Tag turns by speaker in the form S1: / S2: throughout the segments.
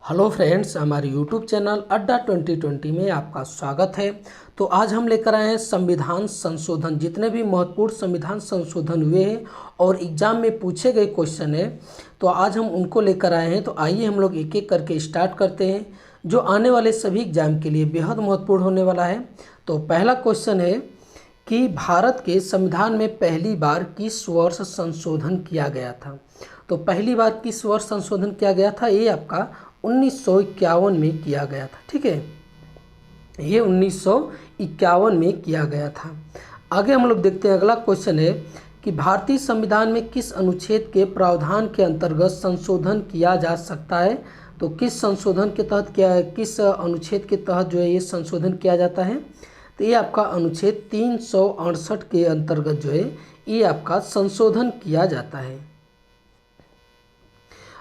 S1: Hello friends, हमारे YouTube channel अड्डा 2020 में आपका स्वागत है। तो आज हम लेकर आए हैं संविधान संशोधन। जितने भी महत्वपूर्ण संविधान संशोधन हुए हैं और एग्जाम में पूछे गए क्वेश्चन है, तो आज हम उनको लेकर आए हैं। तो आइए हम लोग एक एक करके स्टार्ट करते हैं, जो आने वाले सभी एग्जाम के लिए बेहद महत्वपूर्ण होने वाला है। तो पहला क्वेश्चन है कि भारत के संविधान में पहली बार किस वर्ष संशोधन किया गया था। तो पहली बार किस वर्ष संशोधन किया गया था, ये आपका 1951 में किया गया था। ठीक है, ये 1951 में किया गया था। आगे हम लोग देखते हैं, अगला क्वेश्चन है कि भारतीय संविधान में किस अनुच्छेद के प्रावधान के अंतर्गत संशोधन किया जा सकता है। तो किस संशोधन के तहत किस अनुच्छेद के तहत जो है ये संशोधन किया जाता है। तो ये आपका अनुच्छेद 368 के अंतर्गत जो है ये आपका संशोधन किया जाता है।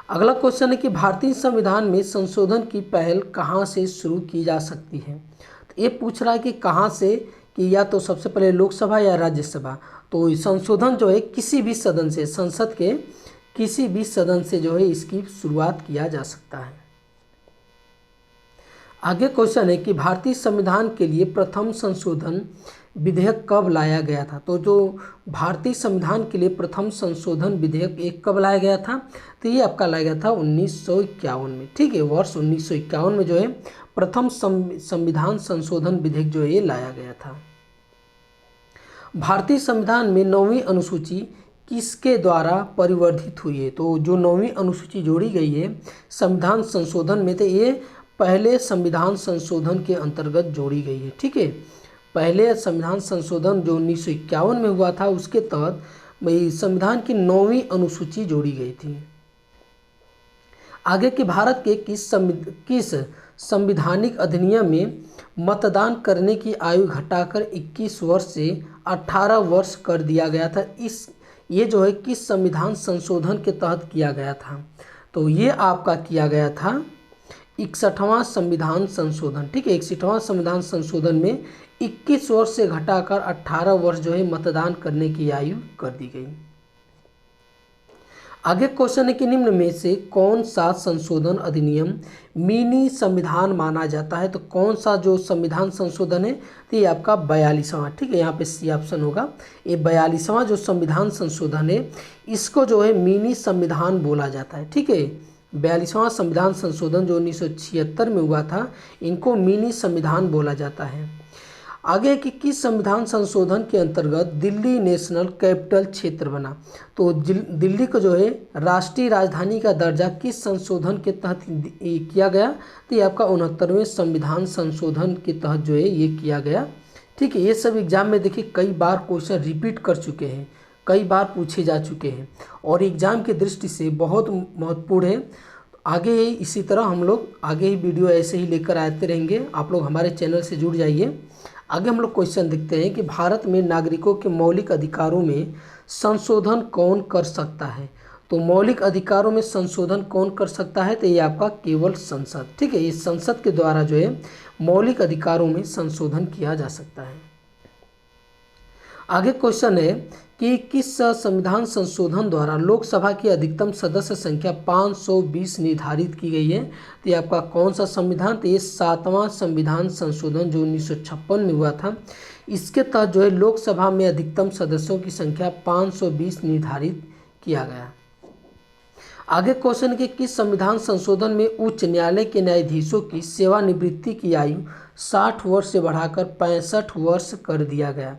S1: अगला क्वेश्चन है कि भारतीय संविधान में संशोधन की पहल कहाँ से शुरू की जा सकती है। तो ये पूछ रहा है कि कहाँ से, कि या तो सबसे पहले लोकसभा या राज्यसभा। तो संशोधन जो है किसी भी सदन से, संसद के किसी भी सदन से जो है इसकी शुरुआत किया जा सकता है। आगे क्वेश्चन है कि भारतीय संविधान के लिए प्रथम संशोधन विधेयक कब लाया गया था। तो जो भारतीय संविधान के लिए प्रथम संशोधन विधेयक एक कब लाया गया था, तो ये आपका लाया गया था 1951 में। ठीक है, वर्ष 1951 में जो है प्रथम संविधान संशोधन विधेयक जो है ये लाया गया था। भारतीय संविधान में 9वीं अनुसूची किसके द्वारा परिवर्धित हुई है। तो जो 9वीं अनुसूची जोड़ी गई है संविधान संशोधन में, तो ये पहले संविधान संशोधन के अंतर्गत जोड़ी गई है। ठीक है, पहले संविधान संशोधन जो 1951 में हुआ था उसके तहत भाई संविधान की 9वीं अनुसूची जोड़ी गई थी। आगे कि भारत के किस संविधानिक अधिनियम में मतदान करने की आयु घटाकर 21 वर्ष से 18 वर्ष कर दिया गया था। ये जो है किस संविधान संशोधन के तहत किया गया था। तो ये आपका किया गया था 61वां संविधान संशोधन। ठीक है, 61वां संविधान संशोधन में 21 वर्ष से घटाकर 18 वर्ष जो है मतदान करने की आयु कर दी गई। आगे क्वेश्चन है कि निम्न में से कौन सा संशोधन अधिनियम मिनी संविधान माना जाता है। तो कौन सा जो संविधान संशोधन है, तो ये आपका 42वां। ठीक है, यहाँ पे सी ऑप्शन होगा। ये 42वां जो संविधान संशोधन है इसको जो है मिनी संविधान बोला जाता है। ठीक है, 42वां संविधान संशोधन जो 1976 में हुआ था, इनको मिनी संविधान बोला जाता है। आगे कि किस संविधान संशोधन के अंतर्गत दिल्ली नेशनल कैपिटल क्षेत्र बना। तो दिल्ली को जो है राष्ट्रीय राजधानी का दर्जा किस संशोधन के तहत किया गया। तो ये आपका 69वें संविधान संशोधन के तहत जो है ये किया गया। ठीक है, ये सब एग्जाम में देखिए कई बार क्वेश्चन रिपीट कर चुके हैं, कई बार पूछे जा चुके हैं और एग्ज़ाम की दृष्टि से बहुत महत्वपूर्ण है। आगे इसी तरह हम लोग आगे ही वीडियो ऐसे ही लेकर आते रहेंगे। आप लोग हमारे चैनल से जुड़ जाइए। आगे हम लोग क्वेश्चन देखते हैं कि भारत में नागरिकों के मौलिक अधिकारों में संशोधन कौन कर सकता है। तो मौलिक अधिकारों में संशोधन कौन कर सकता है, तो ये आपका केवल संसद। ठीक है, ये संसद के द्वारा जो है मौलिक अधिकारों में संशोधन किया जा सकता है। आगे क्वेश्चन है कि किस संविधान संशोधन द्वारा लोकसभा की अधिकतम सदस्य संख्या 520 निर्धारित की गई है। तो ये आपका कौन सा संविधान, तो ये 7वां संविधान संशोधन जो 1956 में हुआ था, इसके तहत जो है लोकसभा में अधिकतम सदस्यों की संख्या 520 निर्धारित किया गया। आगे क्वेश्चन है कि किस संविधान संशोधन में उच्च न्यायालय के न्यायाधीशों की सेवानिवृत्ति की आयु 60 वर्ष से बढ़ाकर 65 वर्ष कर दिया गया।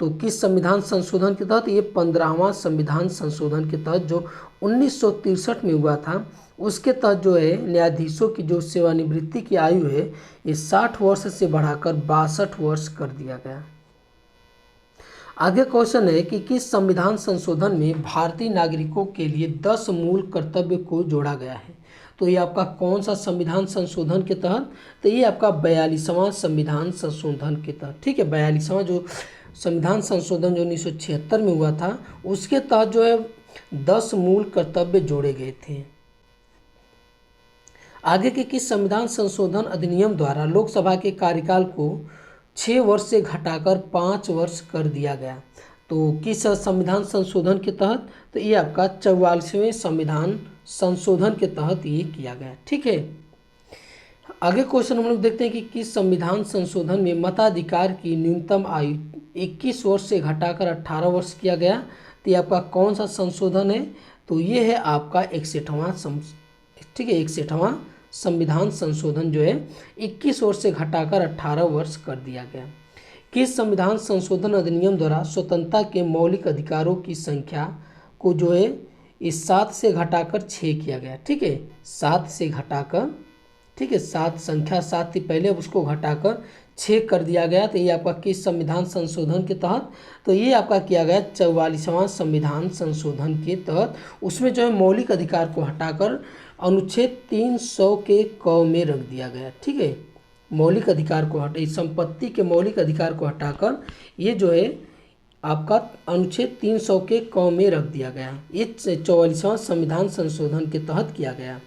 S1: तो किस संविधान संशोधन के तहत, ये 15वां संविधान संशोधन के तहत जो 1963 में हुआ था, उसके तहत जो है न्यायाधीशों की जो सेवानिवृत्ति की आयु है ये 60 वर्ष से बढ़ाकर 62 वर्ष कर दिया गया। आगे क्वेश्चन है कि किस संविधान संशोधन में भारतीय नागरिकों के लिए 10 मूल कर्तव्य को जोड़ा गया है। तो ये आपका कौन सा संविधान संशोधन के तहत, तो ये आपका 42वां संविधान संशोधन के तहत। ठीक है, 42वां जो संविधान संशोधन जो 1976 में हुआ था उसके तहत जो है 10 मूल कर्तव्य जोड़े गए थे। आगे के किस संविधान संशोधन अधिनियम द्वारा लोकसभा के कार्यकाल को 6 वर्ष से घटाकर 5 वर्ष कर दिया गया। तो किस संविधान संशोधन के तहत, तो ये आपका 44वें संविधान संशोधन के तहत ये किया गया। ठीक है, आगे क्वेश्चन हम लोग देखते हैं कि किस संविधान संशोधन में मताधिकार की न्यूनतम आयु 21 वर्ष से घटाकर 18 वर्ष किया गया। तो ये आपका कौन सा संशोधन है? तो ये है आपका 61वां ठीक है 61वां संविधान संशोधन जो है 21 वर्ष से घटाकर 18 वर्ष कर दिया गया। किस संविधान संशोधन अधिनियम द्वारा स्वतंत्रता के मौलिक अधिकारों की संख्या को जो है इस 7 से घटाकर 6 किया गया। ठीक है 7 से घटाकर, ठीक है 7 संख्या 7 थी पहले, अब उसको घटाकर 6 कर दिया गया। तो ये आपका किस संविधान संशोधन के तहत? तो ये आपका किया गया 44वां संविधान संशोधन के तहत। उसमें जो है मौलिक अधिकार को हटाकर अनुच्छेद 300 के क में रख दिया गया। ठीक है मौलिक अधिकार को संपत्ति के मौलिक अधिकार को हटाकर ये जो है आपका अनुच्छेद 300 के क में रख दिया गया। ये 44वां संविधान संशोधन के तहत किया गया।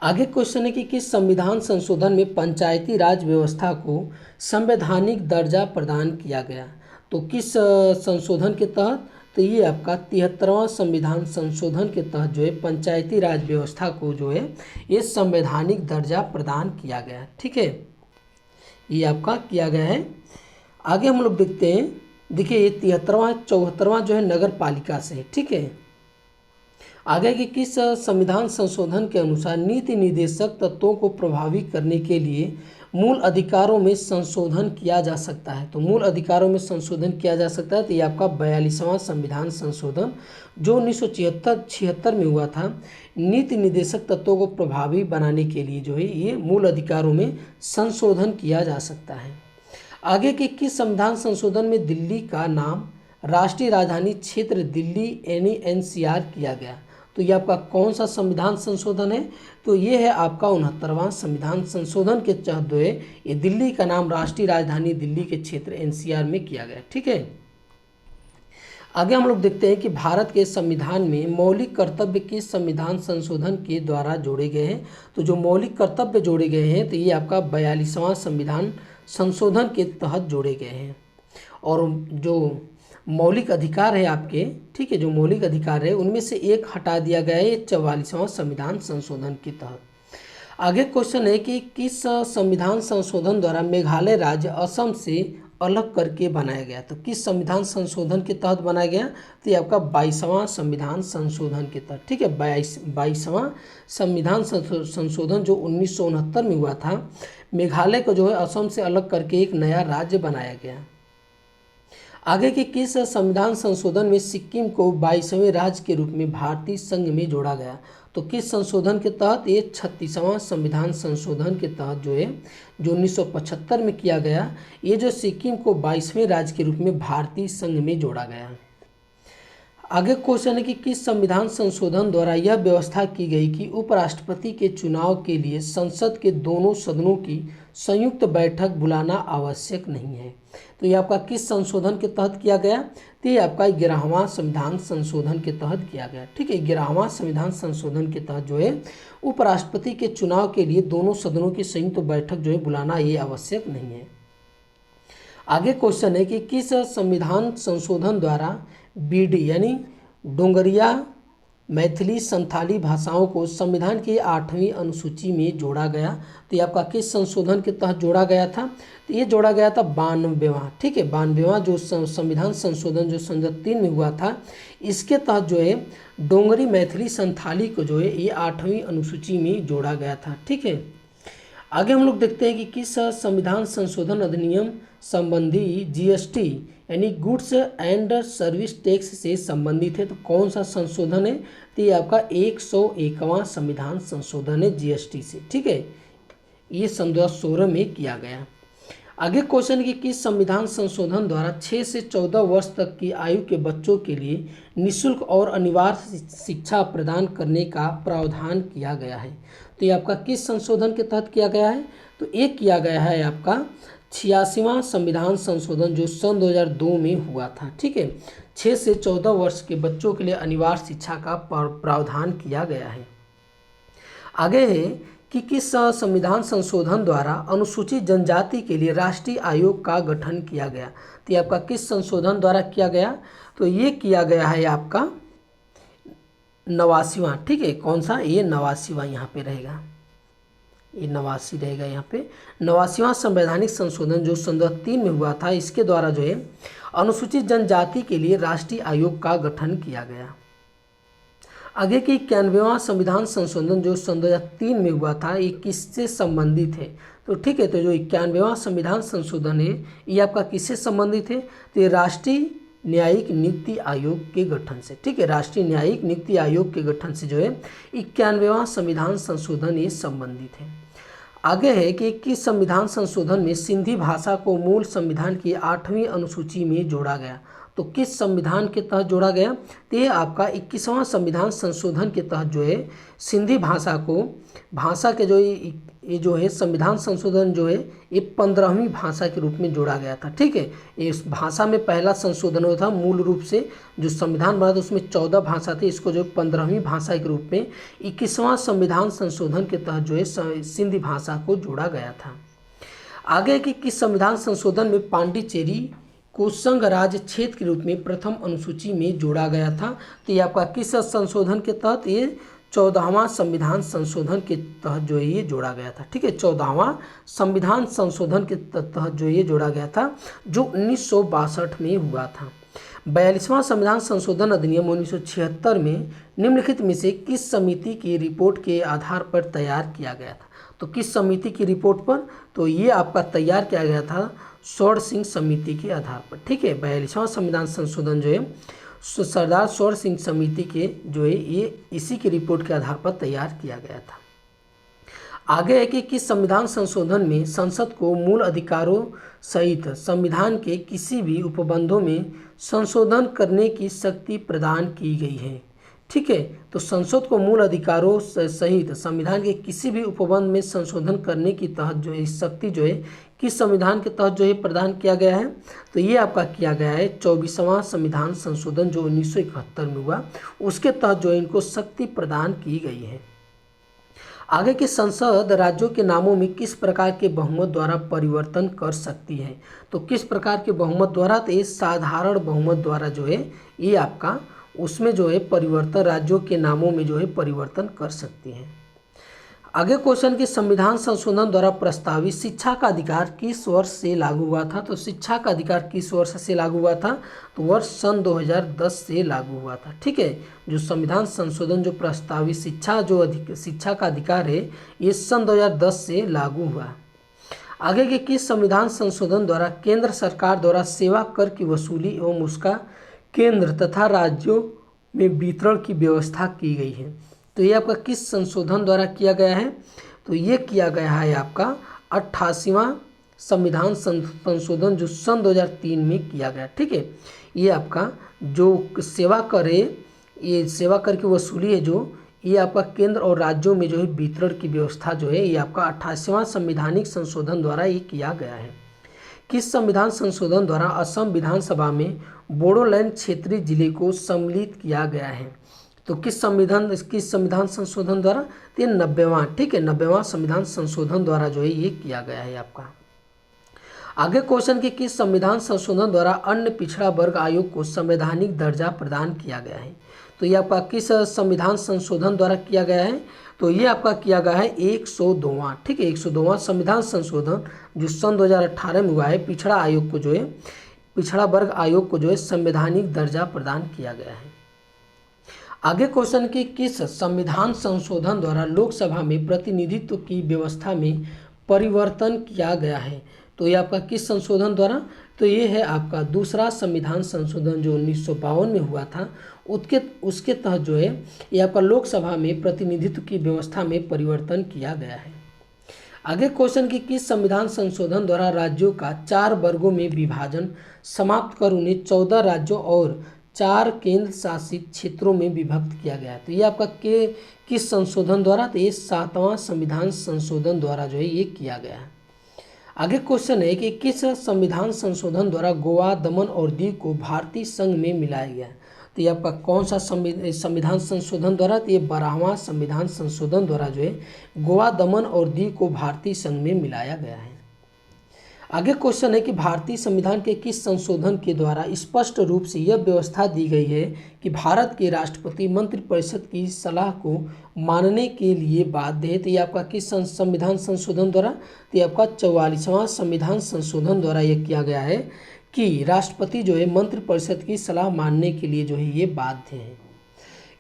S1: आगे क्वेश्चन है कि किस संविधान संशोधन में पंचायती राज व्यवस्था को संवैधानिक दर्जा प्रदान किया गया? तो किस संशोधन के तहत? तो ये आपका 73वां संविधान संशोधन के तहत जो है पंचायती राज व्यवस्था को जो है ये संवैधानिक दर्जा प्रदान किया गया। ठीक है ये आपका किया गया है। आगे हम लोग देखते हैं, देखिए ये 73वां 74वां जो है नगर पालिका से। ठीक है आगे कि किस संविधान संशोधन के अनुसार नीति निर्देशक तत्वों को प्रभावी करने के लिए मूल अधिकारों में संशोधन किया जा सकता है? तो मूल अधिकारों में संशोधन किया जा सकता है। तो ये आपका 42वां संविधान संशोधन जो 1976 में हुआ था, नीति निर्देशक तत्वों को प्रभावी बनाने के लिए जो है ये मूल अधिकारों में संशोधन किया जा सकता है। आगे के किस संविधान संशोधन में दिल्ली का नाम राष्ट्रीय राजधानी क्षेत्र दिल्ली यानी NCR किया गया? तो ये आपका कौन सा संविधान संशोधन है? तो ये है आपका 69वां संविधान संशोधन के तहत जो है ये दिल्ली का नाम राष्ट्रीय राजधानी दिल्ली के क्षेत्र NCR में किया गया। ठीक है आगे हम लोग देखते हैं कि भारत के संविधान में मौलिक कर्तव्य किस संविधान संशोधन के द्वारा जोड़े गए हैं? तो जो मौलिक कर्तव्य जोड़े गए हैं तो ये आपका 42वां संविधान संशोधन के तहत जोड़े गए हैं। और जो मौलिक अधिकार है आपके, ठीक है जो मौलिक अधिकार है उनमें से एक हटा दिया गया है 44वां संविधान संशोधन के तहत। आगे क्वेश्चन है कि किस संविधान संशोधन द्वारा मेघालय राज्य असम से अलग करके बनाया गया? तो किस संविधान संशोधन के तहत बनाया गया? तो ये आपका 22वां संविधान संशोधन के तहत। ठीक है 22वां संविधान संशोधन जो 1969 में हुआ था, मेघालय को जो है असम से अलग करके एक नया राज्य बनाया गया। आगे के किस संविधान संशोधन में सिक्किम को 22वें राज्य के रूप में भारतीय संघ में जोड़ा गया? तो किस संशोधन के तहत? ये 36वां संविधान संशोधन के तहत जो है जो 1975 में किया गया, ये जो सिक्किम को 22वें राज्य के रूप में भारतीय संघ में जोड़ा गया। आगे क्वेश्चन है कि किस संविधान संशोधन द्वारा यह व्यवस्था की गई कि उपराष्ट्रपति के चुनाव के लिए संसद के दोनों सदनों की संयुक्त बैठक बुलाना आवश्यक नहीं है? तो ये आपका किस संशोधन के तहत किया गया? तो ये आपका 11वां संविधान संशोधन के तहत किया गया। ठीक है 11वां संविधान संशोधन के तहत जो है उपराष्ट्रपति के चुनाव के लिए दोनों सदनों की संयुक्त बैठक जो है बुलाना ये आवश्यक नहीं है। आगे क्वेश्चन है कि किस संविधान संशोधन द्वारा बीडी यानी डोंगरिया मैथिली संथाली भाषाओं को संविधान की 8वीं अनुसूची में जोड़ा गया? तो ये आपका किस संशोधन के तहत जोड़ा गया था? तो ये जोड़ा गया था 92वां। ठीक है 92वां जो संविधान संशोधन जो संसद 3 में हुआ था, इसके तहत जो है डोंगरी मैथिली संथाली को जो है ये 8वीं अनुसूची में जोड़ा गया था। ठीक है आगे हम लोग देखते हैं कि किस संविधान संशोधन अधिनियम संबंधी GST यानी गुड्स एंड सर्विस टैक्स से संबंधित है? तो कौन सा संशोधन है? तो ये आपका 101वां संविधान संशोधन है GST से। ठीक है ये सन 2016 में किया गया। आगे क्वेश्चन कि किस संविधान संशोधन द्वारा 6 से 14 वर्ष तक की आयु के बच्चों के लिए निःशुल्क और अनिवार्य शिक्षा प्रदान करने का प्रावधान किया गया है? तो ये आपका किस संशोधन के तहत किया गया है? तो एक किया गया है आपका 86वां संविधान संशोधन जो सन 2002 में हुआ था। ठीक है 6 से 14 वर्ष के बच्चों के लिए अनिवार्य शिक्षा का प्रावधान किया गया है। आगे है कि किस संविधान संशोधन द्वारा अनुसूचित जनजाति के लिए राष्ट्रीय आयोग का गठन किया गया? तो ये आपका किस संशोधन द्वारा किया गया? तो ये किया गया है आपका 89वां। ठीक है कौन सा? ये 89वां यहाँ पे रहेगा। ये 89 रहेगा यहाँ पे। 89वां संवैधानिक संशोधन जो सन 2003 में हुआ था, इसके द्वारा जो है अनुसूचित जनजाति के लिए राष्ट्रीय आयोग का गठन किया गया। आगे की 91वां संविधान संशोधन जो सन 2003 में हुआ था, ये किससे संबंधित है? तो ठीक है, तो जो 91वां संविधान संशोधन है ये आपका किससे संबंधित है? तो ये राष्ट्रीय न्यायिक नियुक्ति आयोग के गठन से, ठीक है, राष्ट्रीय न्यायिक नियुक्ति आयोग के गठन से जो है 91वां संविधान संशोधन ये संबंधित है। आगे है कि किस संविधान संशोधन में सिंधी भाषा को मूल संविधान की 8वीं अनुसूची में जोड़ा गया? तो किस संविधान के तहत जोड़ा गया? तो ये आपका 21वां संविधान संशोधन के तहत जो है सिंधी भाषा को, भाषा के जो ये जो है संविधान संशोधन जो है ये 15वीं भाषा के रूप में जोड़ा गया था, ठीक है। ये इस भाषा में पहला संशोधन हुआ था, मूल रूप से जो संविधान बना था उसमें 14 भाषा थी, इसको जो 15वीं भाषा के रूप में 21वां संविधान संशोधन के तहत जो है सिंधी भाषा को जोड़ा गया था। आगे कि किस संविधान संशोधन में पांडिचेरी को संघ राज्य क्षेत्र के रूप में प्रथम अनुसूची में जोड़ा गया था? तो ये आपका किस संशोधन के तहत? ये 14वां संविधान संशोधन के तहत जो है ये जोड़ा गया था, ठीक है। 14वां संविधान संशोधन के तहत जो ये जोड़ा गया था, जो 1962 में हुआ था। 42वां संविधान संशोधन अधिनियम 1976 में निम्नलिखित में से किस समिति की रिपोर्ट के आधार पर तैयार किया गया था? तो किस समिति की रिपोर्ट पर? तो ये आपका तैयार किया गया था स्वर्ण सिंह समिति के आधार पर, ठीक है। 42वां संविधान संशोधन जो है सरदार स्वर्ण सिंह समिति के जो है ये इसी की रिपोर्ट के आधार पर तैयार किया गया था। आगे है कि किस संविधान संशोधन में संसद को मूल अधिकारों सहित संविधान के किसी भी उपबंधों में संशोधन करने की शक्ति प्रदान की गई है? ठीक है, तो संसद को मूल अधिकारों सहित संविधान के किसी भी उपबंध में संशोधन करने की तहत जो है शक्ति जो है किस संविधान के तहत जो है प्रदान किया गया है? तो ये आपका किया गया है 24वां संविधान संशोधन जो 1971 में हुआ, उसके तहत जो है इनको शक्ति प्रदान की गई है। आगे की संसद राज्यों के नामों में किस प्रकार के बहुमत द्वारा परिवर्तन कर सकती है? तो किस प्रकार के बहुमत द्वारा? तो ये साधारण बहुमत द्वारा जो है ये आपका उसमें जो है परिवर्तन, राज्यों के नामों में जो है परिवर्तन कर सकती है। आगे क्वेश्चन कि संविधान संशोधन द्वारा प्रस्तावित शिक्षा का अधिकार किस वर्ष से लागू हुआ था? तो शिक्षा का अधिकार किस वर्ष से लागू हुआ था? तो वर्ष सन 2010 से लागू हुआ था, ठीक है। जो संविधान संशोधन जो प्रस्तावित शिक्षा का अधिकार है ये सन 2010 से लागू हुआ। आगे के किस संविधान संशोधन द्वारा केंद्र सरकार द्वारा सेवा कर की वसूली एवं उसका केंद्र तथा राज्यों में वितरण की व्यवस्था की गई है? तो ये आपका किस संशोधन द्वारा किया गया है? तो ये किया गया है आपका 88वां संविधान संशोधन जो सन 2003 में किया गया, ठीक है। ये आपका जो सेवा कर है, ये सेवा कर की वसूली है जो ये आपका केंद्र और राज्यों में जो है वितरण की व्यवस्था जो है ये आपका 88वां संवैधानिक संशोधन द्वारा ये किया गया है। किस संविधान संशोधन द्वारा असम विधानसभा में बोडोलैंड क्षेत्रीय जिले को सम्मिलित किया गया है? तो किस संविधान संशोधन द्वारा? तो 90वां, ठीक है, 90वां संविधान संशोधन द्वारा जो है ये किया गया है आपका। आगे क्वेश्चन कि किस संविधान संशोधन द्वारा अन्य पिछड़ा वर्ग आयोग को संवैधानिक दर्जा प्रदान किया गया है? तो ये आपका किस संविधान संशोधन द्वारा किया गया है? तो ये आपका किया गया है 102वां, ठीक है, 102वां संविधान संशोधन जो सन 2018 में हुआ है, पिछड़ा आयोग को जो है पिछड़ा वर्ग आयोग को जो है संवैधानिक दर्जा प्रदान किया गया है। आगे क्वेश्चन कि किस संविधान संशोधन द्वारा लोकसभा में प्रतिनिधित्व की व्यवस्था में परिवर्तन किया गया है? तो ये आपका किस संशोधन द्वारा? तो ये है आपका दूसरा संविधान संशोधन जो 1952 में हुआ था, उसके तहत जो है ये आपका लोकसभा में प्रतिनिधित्व की व्यवस्था में परिवर्तन किया गया है। आगे क्वेश्चन कि किस संविधान संशोधन द्वारा राज्यों का 4 वर्गों में विभाजन समाप्त कर उन्हें 14 राज्यों और 4 केंद्र शासित क्षेत्रों में विभक्त किया गया है? तो ये आपका किस संशोधन द्वारा? तो ये 7वां संविधान संशोधन द्वारा जो है ये किया गया है। आगे क्वेश्चन है कि किस संविधान संशोधन द्वारा गोवा, दमन और दीव को भारतीय संघ में मिलाया गया? तो ये आपका कौन सा संविधान संशोधन द्वारा? तो ये 12वां संविधान संशोधन द्वारा जो है गोवा, दमन और दीव को भारतीय संघ में मिलाया गया है। आगे क्वेश्चन है कि भारतीय संविधान के किस संशोधन के द्वारा स्पष्ट रूप से यह व्यवस्था दी गई है कि भारत के राष्ट्रपति मंत्रिपरिषद की सलाह को मानने के लिए बाध्य है। तो ये आपका किस संविधान संशोधन द्वारा, तो ये आपका 44वां संविधान संशोधन द्वारा ये किया गया है कि राष्ट्रपति जो है मंत्रिपरिषद की सलाह मानने के लिए जो है ये बाध्य है।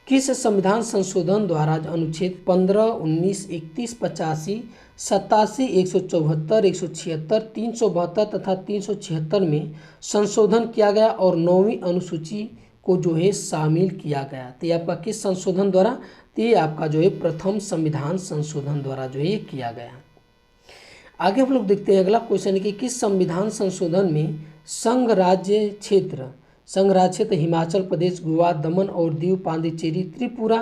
S1: किस संविधान संशोधन द्वारा अनुच्छेद 15, 19, 31, 85, 87, 174, 176, 372 तथा 376 में संशोधन किया गया और 9वीं अनुसूची को जो है शामिल किया गया। तो ये आपका किस संशोधन द्वारा, तो ये आपका जो है प्रथम संविधान संशोधन द्वारा जो है ये किया गया। आगे हम लोग देखते हैं अगला क्वेश्चन है कि किस संविधान संशोधन में संघ राज्य क्षेत्र हिमाचल प्रदेश, गोवा, दमन और दीव, पांडिचेरी, त्रिपुरा,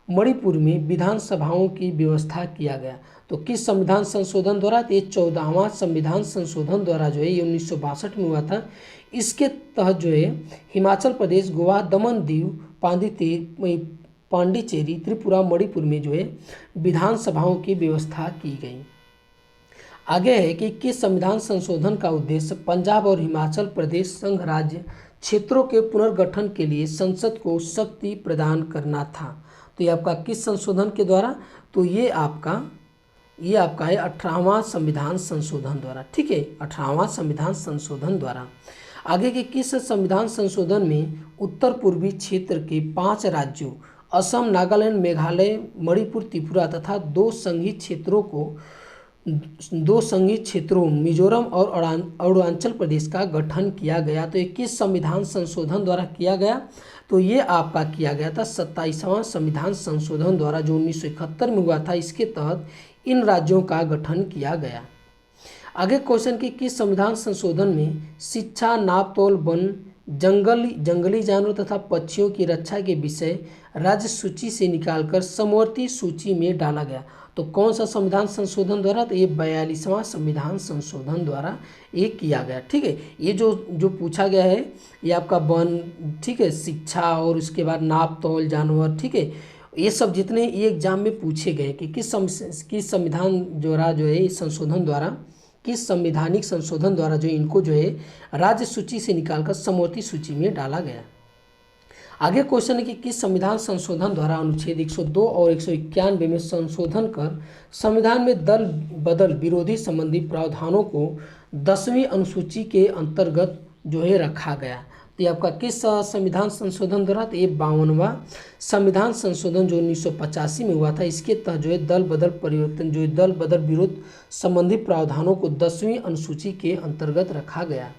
S1: मणिपुर में विधानसभाओं की व्यवस्था किया गया। तो किस संविधान संशोधन द्वारा, तो ये 14वां संविधान संशोधन द्वारा जो है ये 1962 में हुआ था। इसके तहत जो है हिमाचल प्रदेश, गोवा, दमन, दीव, पांडिचेरी, त्रिपुरा, मणिपुर में जो है विधानसभाओं की व्यवस्था की गई। आगे है कि किस संविधान संशोधन का उद्देश्य पंजाब और हिमाचल प्रदेश संघ राज्य क्षेत्रों के पुनर्गठन के लिए संसद को शक्ति प्रदान करना था। तो ये आपका किस संशोधन के द्वारा, तो ये आपका है 18वां संविधान संशोधन द्वारा। ठीक है, 18वां संविधान संशोधन द्वारा। आगे के किस संविधान संशोधन में उत्तर पूर्वी क्षेत्र के 5 राज्यों असम, नागालैंड, मेघालय, मणिपुर, त्रिपुरा तथा 2 संघीय क्षेत्रों मिजोरम और अरुणाचल प्रदेश का गठन किया गया। तो ये किस संविधान संशोधन द्वारा किया गया, तो ये आपका किया गया था 27वां संविधान संशोधन द्वारा जो 1971 में हुआ था। इसके तहत इन राज्यों का गठन किया गया। आगे क्वेश्चन कि किस संविधान संशोधन में शिक्षा, नापतोल, वन, जंगली जानवर तथा पक्षियों की रक्षा के विषय राज्य सूची से निकालकर समवर्ती सूची में डाला गया। तो कौन सा संविधान संशोधन द्वारा, तो ये 42वां संविधान संशोधन द्वारा ये किया गया। ठीक है, ये जो पूछा गया है ये आपका वन, ठीक है, शिक्षा और उसके बाद नापतोल, जानवर, ठीक है, ये सब जितने ये एग्जाम में पूछे गए कि किस संविधान द्वारा जो है संशोधन द्वारा, किस संवैधानिक संशोधन द्वारा जो इनको जो है राज्य सूची से निकालकर समवर्ती सूची में डाला गया। आगे क्वेश्चन है कि किस संविधान संशोधन द्वारा अनुच्छेद 102 और 191 में संशोधन कर संविधान में दल बदल विरोधी संबंधी प्रावधानों को 10वीं अनुसूची के अंतर्गत जो है रखा गया। तो ये आपका किस संविधान संशोधन द्वारा, तो ये 52वां संविधान संशोधन जो 1985 में हुआ था। इसके तहत जो है दल बदल परिवर्तन जो है दल बदल विरोध संबंधी प्रावधानों को 10वीं अनुसूची के अंतर्गत रखा गया।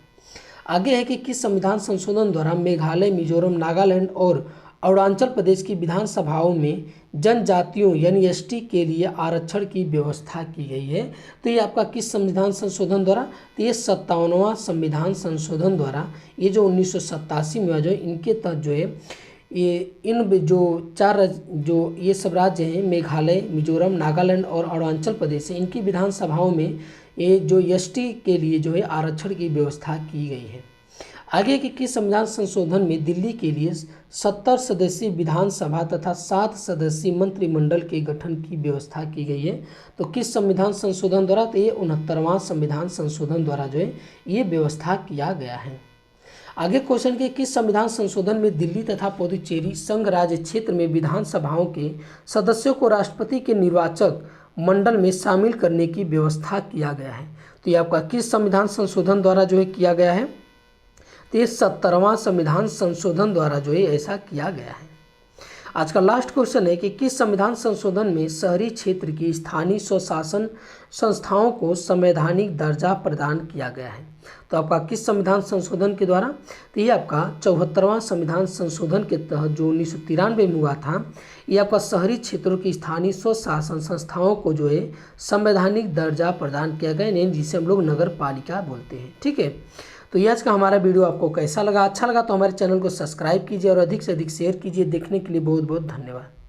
S1: आगे है कि किस संविधान संशोधन द्वारा मेघालय, मिजोरम, नागालैंड और अरुणाचल प्रदेश की विधानसभाओं में जनजातियों यानी एसटी के लिए आरक्षण की व्यवस्था की गई है। तो ये आपका किस संविधान संशोधन द्वारा, तो ये 57वां संविधान संशोधन द्वारा, ये जो 1987 में हुआ जो इनके तहत जो है ये इन जो 4 जो ये सब राज्य हैं मेघालय, मिजोरम, नागालैंड और अरुणाचल प्रदेश है, इनकी विधानसभाओं में ये जो एसटी के लिए जो है आरक्षण की व्यवस्था की गई है। आगे के किस संविधान संशोधन में दिल्ली के लिए 70 सदस्यीय विधानसभा तथा 7 सदस्यीय मंत्रिमंडल के गठन की व्यवस्था की गई है। तो किस संविधान संशोधन द्वारा, तो ये 69वां संविधान संशोधन द्वारा जो है ये व्यवस्था किया गया है। आगे क्वेश्चन के किस संविधान संशोधन में दिल्ली तथा पुदुचेरी संघ राज्य क्षेत्र में विधानसभाओं के सदस्यों को राष्ट्रपति के निर्वाचक मंडल में शामिल करने की व्यवस्था किया गया है। तो ये आपका किस संविधान संशोधन द्वारा जो है किया गया है, तो ये 70वां संविधान संशोधन द्वारा जो है ऐसा किया गया है। आज का लास्ट क्वेश्चन है कि किस संविधान संशोधन में शहरी क्षेत्र की स्थानीय स्वशासन संस्थाओं को संवैधानिक दर्जा प्रदान किया गया है। तो आपका किस संविधान संशोधन के द्वारा, तो ये आपका 74वां संविधान संशोधन के तहत जो 1993 में हुआ था, ये आपका शहरी क्षेत्रों की स्थानीय स्वशासन संस्थाओं को जो है संवैधानिक दर्जा प्रदान किया गया, जिसे हम लोग नगर पालिका बोलते हैं। ठीक है, तो ये आज का हमारा वीडियो आपको कैसा लगा, अच्छा लगा तो हमारे चैनल को सब्सक्राइब कीजिए और अधिक से अधिक शेयर कीजिए। देखने के लिए बहुत बहुत धन्यवाद।